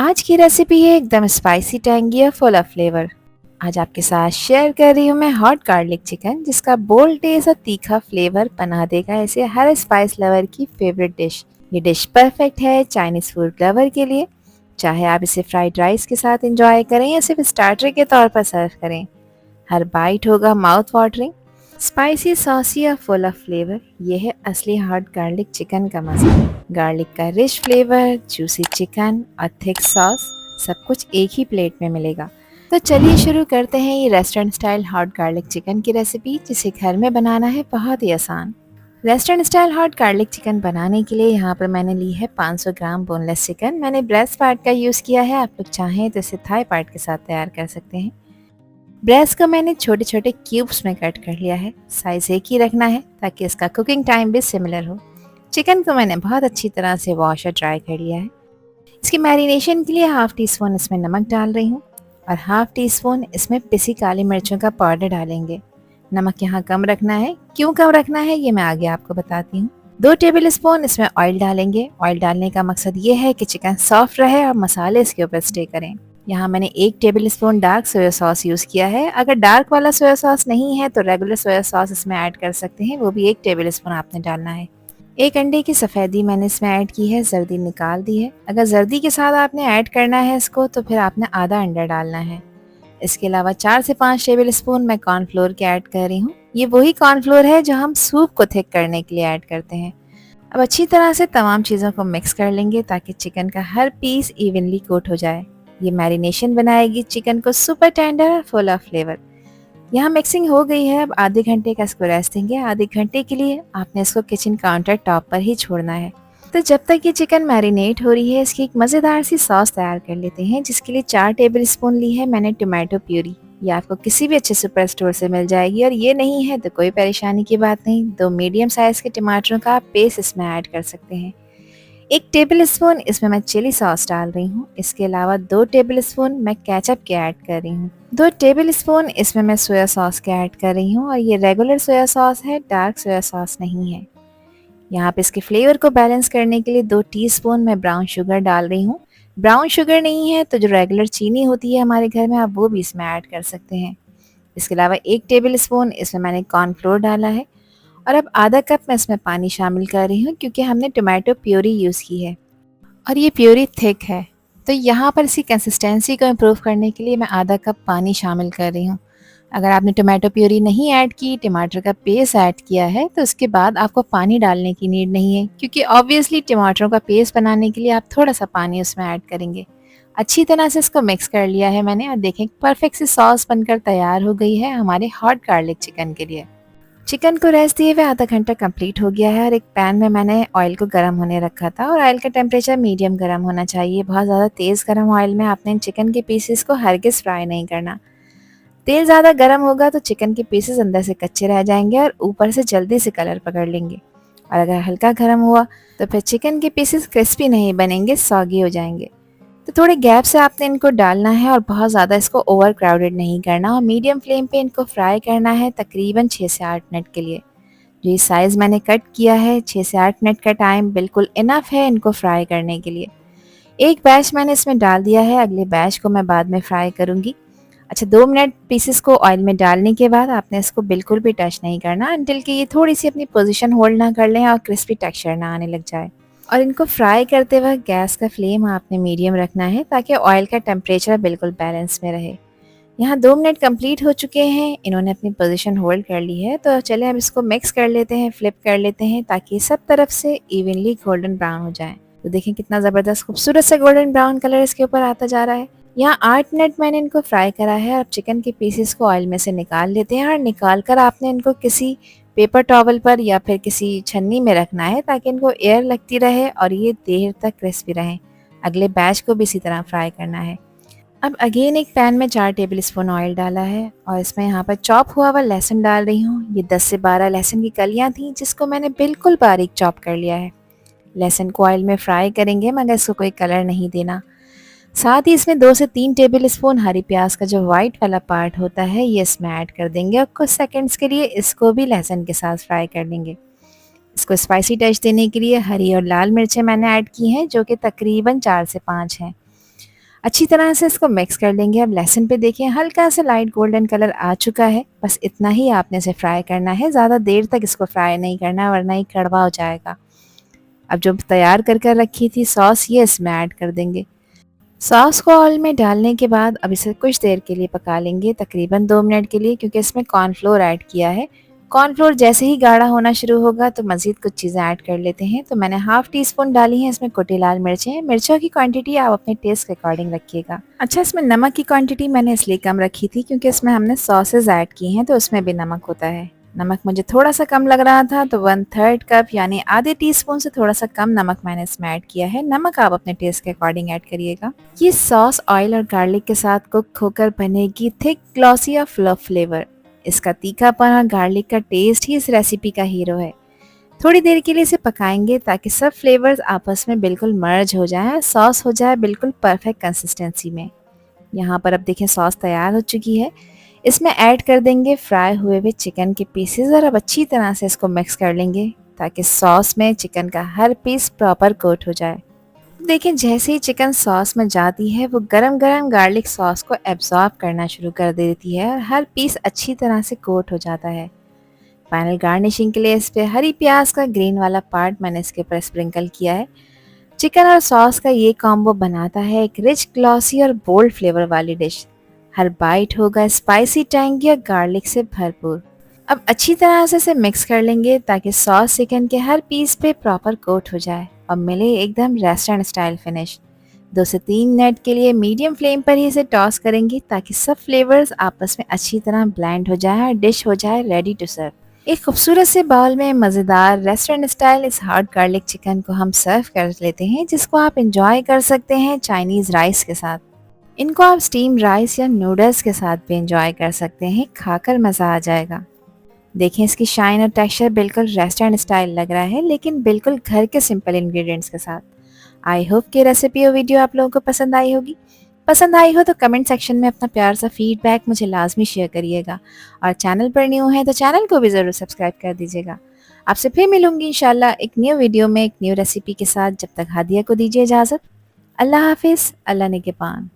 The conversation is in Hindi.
आज की रेसिपी है एकदम स्पाइसी टैंगी और फुल ऑफ फ्लेवर। आज आपके साथ शेयर कर रही हूँ मैं हॉट गार्लिक चिकन, जिसका बोल्ड टेस्ट और तीखा फ्लेवर बना देगा ऐसे हर स्पाइस लवर की फेवरेट डिश। ये डिश परफेक्ट है चाइनीज फूड लवर के लिए, चाहे आप इसे फ्राइड राइस के साथ एंजॉय करें या सिर्फ स्टार्टर के तौर पर सर्व करें। हर बाइट होगा माउथ वाटरिंग, स्पाइसी, सॉसी और फुल ऑफ फ्लेवर। ये है असली हॉट गार्लिक चिकन का मजा। गार्लिक का रिच फ्लेवर, जूसी चिकन और थिक सॉस, सब कुछ एक ही प्लेट में मिलेगा। तो चलिए शुरू करते हैं ये restaurant style hot garlic chicken की रेसिपी, जिसे घर में बनाना है बहुत ही आसान। Restaurant style hot garlic chicken बनाने के लिए यहाँ पर मैंने ली है 500 ग्राम बोनलेस चिकन। मैंने ब्रेस्ट पार्ट का यूज़ किया है, आप लोग चाहें तो इसे थाई पार्ट के साथ तैयार कर सकते हैं। ब्रेस्ट को मैंने छोटे छोटे क्यूब्स में कट कर लिया है। साइज एक ही रखना है ताकि इसका कुकिंग टाइम भी सिमिलर हो। चिकन को मैंने बहुत अच्छी तरह से वॉश और ड्राई कर लिया है। इसकी मैरिनेशन के लिए हाफ टी स्पून इसमें नमक डाल रही हूँ और हाफ टी स्पून इसमें पिसी काली मिर्चों का पाउडर डालेंगे। नमक यहाँ कम रखना है, क्यों कम रखना है ये मैं आगे आपको बताती हूँ। 2 टेबल स्पून इसमें ऑयल डालेंगे। ऑयल डालने का मकसद ये है कि चिकन सॉफ्ट रहे और मसाले इसके ऊपर स्टे करें। यहाँ मैंने 1 table spoon dark soya sauce use किया है। अगर डार्क वाला सोया सॉस नहीं है तो रेगुलर सोया सॉस इसमें ऐड कर सकते हैं, वो भी 1 टेबल स्पून आपने डालना है। 1 अंडे की सफ़ेदी मैंने इसमें ऐड की है, जर्दी निकाल दी है। अगर जर्दी के साथ आपने ऐड करना है इसको तो फिर आपने आधा अंडा डालना है। इसके अलावा 4 से 5 टेबल स्पून मैं कॉर्नफ्लोर के ऐड कर रही हूँ। ये वही कॉर्नफ्लोर है जो हम सूप को थिक करने के लिए ऐड करते हैं। अब अच्छी तरह से तमाम चीज़ों को मिक्स कर लेंगे ताकि चिकन का हर पीस इवनली कोट हो जाए। ये मैरिनेशन बनाएगी चिकन को सुपर टेंडर और फुल ऑफ फ्लेवर। यहाँ मिक्सिंग हो गई है, अब आधे घंटे का इसको रेस्ट देंगे। आधे घंटे के लिए आपने इसको किचन काउंटर टॉप पर ही छोड़ना है। तो जब तक ये चिकन मैरिनेट हो रही है, इसकी एक मज़ेदार सी सॉस तैयार कर लेते हैं, जिसके लिए 4 टेबल स्पून ली है मैंने टोमेटो प्यूरी। ये आपको किसी भी अच्छे सुपर स्टोर से मिल जाएगी, और ये नहीं है तो कोई परेशानी की बात नहीं। 2 मीडियम साइज़ के टमाटरों का पेस्ट इसमें ऐड कर सकते हैं। 1 टेबल स्पून इसमें मैं चिली सॉस डाल रही हूँ। इसके अलावा 2 टेबल स्पून मैं केचप के ऐड कर रही हूँ। 2 टेबल स्पून इसमें मैं सोया सॉस के ऐड कर रही हूँ, और ये रेगुलर सोया सॉस है, डार्क सोया सॉस नहीं है। यहाँ पे इसके फ्लेवर को बैलेंस करने के लिए 2 टीस्पून मैं ब्राउन शुगर डाल रही हूँ। ब्राउन शुगर नहीं है तो जो रेगुलर चीनी होती है हमारे घर में, आप वो भी इसमें ऐड कर सकते हैं। इसके अलावा 1 टेबल स्पून इसमें मैंने कॉर्नफ्लोर डाला है, और अब आधा कप मैं इसमें पानी शामिल कर रही हूँ, क्योंकि हमने टोमेटो प्यूरी यूज़ की है और ये प्यूरी थिक है। तो यहाँ पर इसकी कंसिस्टेंसी को इम्प्रूव करने के लिए मैं आधा कप पानी शामिल कर रही हूँ। अगर आपने टोमेटो प्यूरी नहीं ऐड की, टमाटर का पेस्ट ऐड किया है, तो उसके बाद आपको पानी डालने की नीड नहीं है, क्योंकि ऑब्वियसली टमाटरों का पेस्ट बनाने के लिए आप थोड़ा सा पानी उसमें ऐड करेंगे। अच्छी तरह से इसको मिक्स कर लिया है मैंने, और देखें परफेक्ट सी सॉस बनकर तैयार हो गई है हमारे हॉट गार्लिक चिकन के लिए। चिकन को रेस्ट दिए हुए आधा घंटा कंप्लीट हो गया है, और एक पैन में मैंने ऑयल को गर्म होने रखा था, और ऑयल का टेम्परेचर मीडियम गर्म होना चाहिए। बहुत ज़्यादा तेज़ गर्म ऑयल में आपने चिकन के पीसेस को हरगिज़ फ्राई नहीं करना। तेल ज़्यादा गर्म होगा तो चिकन के पीसेस अंदर से कच्चे रह जाएंगे और ऊपर से जल्दी से कलर पकड़ लेंगे, और अगर हल्का गर्म हुआ तो फिर चिकन के पीसेस क्रिस्पी नहीं बनेंगे, सॉगी हो जाएंगे। तो थोड़े गैप से आपने इनको डालना है, और बहुत ज़्यादा इसको ओवर क्राउडेड नहीं करना, और मीडियम फ्लेम पे इनको फ्राई करना है तकरीबन 6 से 8 मिनट के लिए। जो ये साइज़ मैंने कट किया है, 6 से 8 मिनट का टाइम बिल्कुल इनफ है इनको फ्राई करने के लिए। एक बैच मैंने इसमें डाल दिया है, अगले बैच को मैं बाद में फ्राई करूँगी। अच्छा, 2 मिनट पीसेस को ऑयल में डालने के बाद आपने इसको बिल्कुल भी टच नहीं करना, अंटिल कि ये थोड़ी सी अपनी पोजीशन होल्ड ना कर लें और क्रिस्पी टेक्सचर ना आने लग जाए। और इनको फ्राई करते वक्त गैस का फ्लेम आपने मीडियम रखना है, ताकि ऑयल का टेम्परेचर बिल्कुल बैलेंस में रहे। यहाँ 2 मिनट कंप्लीट हो चुके हैं, इन्होंने अपनी पोजीशन होल्ड कर ली है। तो चले अब इसको मिक्स कर लेते हैं, फ्लिप कर लेते हैं, ताकि सब तरफ से इवनली गोल्डन ब्राउन हो जाए। तो देखें कितना ज़बरदस्त खूबसूरत सा गोल्डन ब्राउन कलर इसके ऊपर आता जा रहा है। यहाँ 8 मिनट मैंने इनको फ्राई करा है। अब चिकन के पीसेस को ऑयल में से निकाल लेते हैं, और निकाल कर आपने इनको किसी पेपर टॉवल पर या फिर किसी छन्नी में रखना है, ताकि इनको एयर लगती रहे और ये देर तक क्रिस्पी रहें। अगले बैच को भी इसी तरह फ्राई करना है। अब अगेन एक पैन में 4 टेबल स्पून ऑयल डाला है, और इसमें यहाँ पर चॉप हुआ हुआ लहसुन डाल रही हूँ। ये 10 से 12 लहसुन की कलियाँ थी, जिसको मैंने बिल्कुल बारीक चॉप कर लिया है। लहसुन को ऑयल में फ्राई करेंगे, मगर इसको कोई कलर नहीं देना। साथ ही इसमें 2 से 3 टेबल स्पून हरी प्याज का जो वाइट वाला पार्ट होता है, ये इसमें ऐड कर देंगे, और कुछ सेकंड्स के लिए इसको भी लहसुन के साथ फ्राई कर लेंगे। इसको स्पाइसी टच देने के लिए हरी और लाल मिर्चें मैंने ऐड की हैं, जो कि तकरीबन 4 से 5 हैं। अच्छी तरह से इसको मिक्स कर लेंगे। अब लहसुन पे देखिए हल्का सा लाइट गोल्डन कलर आ चुका है। बस इतना ही आपने इसे फ्राई करना है, ज़्यादा देर तक इसको फ्राई नहीं करना वरना ये कड़वा हो जाएगा। अब जो तैयार कर कर रखी थी सॉस ये इसमें ऐड कर देंगे। सॉस को ऑयल में डालने के बाद अब इसे कुछ देर के लिए पका लेंगे, तकरीबन 2 मिनट के लिए, क्योंकि इसमें कॉर्नफ्लोर ऐड किया है। कॉर्नफ्लोर जैसे ही गाढ़ा होना शुरू होगा तो मज़ीद कुछ चीज़ें ऐड कर लेते हैं। तो मैंने हाफ़ टी स्पून डाली है इसमें कुटी लाल मिर्चें। मिर्चों की क्वांटिटी आप अपने टेस्ट के अकॉर्डिंग रखिएगा। अच्छा, इसमें नमक की क्वांटिटी मैंने इसलिए कम रखी थी क्योंकि इसमें हमने सॉसेज ऐड की हैं तो उसमें भी नमक होता है। नमक मुझे थोड़ा सा कम लग रहा था तो 1/3 कप यानी आधे टीस्पून से थोड़ा सा कम नमक मैंने इसमें ऐड किया है। नमक आप अपने टेस्ट के अकॉर्डिंग ऐड करिएगा। ये सॉस ऑयल और गार्लिक के साथ कुक होकर बनेगी थिक ग्लॉसी और फ्लो फ्लेवर। इसका तीखापन और गार्लिक का टेस्ट ही इस रेसिपी का हीरो है। थोड़ी देर के लिए इसे पकाएंगे ताकि सब फ्लेवर्स आपस में बिल्कुल मर्ज हो जाए और सॉस हो जाए बिल्कुल परफेक्ट कंसिस्टेंसी में। यहाँ पर अब देखें सॉस तैयार हो चुकी है। इसमें ऐड कर देंगे फ्राई हुए हुए चिकन के पीसेस और अब अच्छी तरह से इसको मिक्स कर लेंगे ताकि सॉस में चिकन का हर पीस प्रॉपर कोट हो जाए। देखिए जैसे ही चिकन सॉस में जाती है वो गरम गरम गार्लिक सॉस को एब्जॉर्ब करना शुरू कर देती है और हर पीस अच्छी तरह से कोट हो जाता है। फाइनल गार्निशिंग के लिए इस पे हरी प्याज का ग्रीन वाला पार्ट मैंने इसके ऊपर स्प्रिंकल किया है। चिकन और सॉस का ये कॉम्बो बनाता है एक रिच ग्लॉसी और बोल्ड फ्लेवर वाली डिश। हर बाइट होगा स्पाइसी टैंगी और गार्लिक से भरपूर। अब अच्छी तरह से इसे मिक्स कर लेंगे ताकि सॉस चिकन के हर पीस पे प्रॉपर कोट हो जाए और मिले एकदम रेस्टोरेंट स्टाइल फिनिश। 2 से 3 मिनट के लिए मीडियम फ्लेम पर ही इसे टॉस करेंगे ताकि सब फ्लेवर्स आपस में अच्छी तरह ब्लेंड हो जाए और डिश हो जाए रेडी टू सर्व। एक खूबसूरत से बाउल में मज़ेदार रेस्टोरेंट स्टाइल इस हॉट गार्लिक चिकन को हम सर्व कर लेते हैं, जिसको आप इंजॉय कर सकते हैं चाइनीज़ राइस के साथ। इनको आप स्टीम राइस या नूडल्स के साथ भी इंजॉय कर सकते हैं, खाकर मज़ा आ जाएगा। देखें इसकी शाइन और टेक्सचर बिल्कुल रेस्टोरेंट स्टाइल लग रहा है लेकिन बिल्कुल घर के सिंपल इंग्रेडिएंट्स के साथ। आई होप कि रेसिपी और वीडियो आप लोगों को पसंद आई होगी। पसंद आई हो तो कमेंट सेक्शन में अपना प्यार सा फीडबैक मुझे लाजमी शेयर करिएगा और चैनल पर न्यू है तो चैनल को भी ज़रूर सब्सक्राइब कर दीजिएगा। आपसे फिर मिलूंगी इंशाल्लाह एक न्यू वीडियो में एक न्यू रेसिपी के साथ। जब तक हादिया को दीजिए इजाज़त। अल्लाह हाफिज़, अल्लाह निगहबान।